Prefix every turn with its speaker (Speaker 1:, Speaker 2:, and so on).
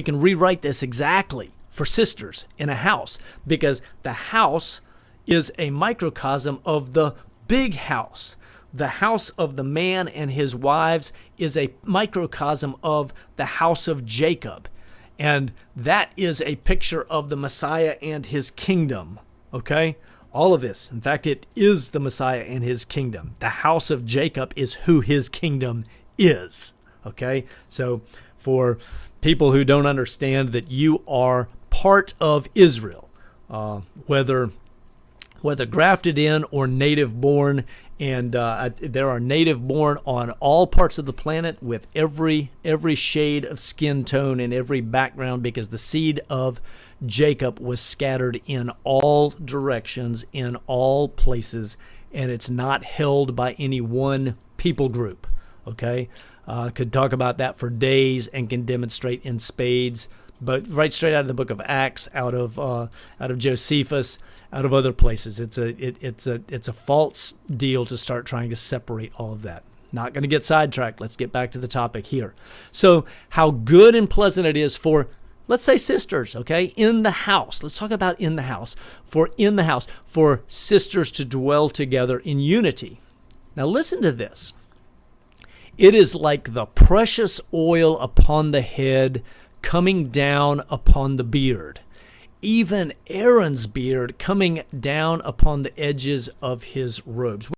Speaker 1: can rewrite this exactly for sisters in a house, because the house is a microcosm of the big house. The house of the man and his wives is a microcosm of the house of Jacob. And that is a picture of the Messiah and his kingdom. Okay? All of this. In fact, it is the Messiah and his kingdom. The house of Jacob is who his kingdom is. Okay? So for people who don't understand that you are part of Israel, whether grafted in or native born, and there are native born on all parts of the planet with every shade of skin tone and every background, because the seed of Jacob was scattered in all directions, in all places, and it's not held by any one people group. Okay, could talk about that for days and can demonstrate in spades. But right straight out of the book of Acts, out of Josephus, out of other places, it's a false deal to start trying to separate all of that. Not going to get sidetracked. Let's get back to the topic here. So, how good and pleasant it is for, let's say, sisters, okay, in the house. Let's talk about in the house. For sisters to dwell together in unity. Now, listen to this. It is like the precious oil upon the head, coming down upon the beard, even Aaron's beard coming down upon the edges of his robes.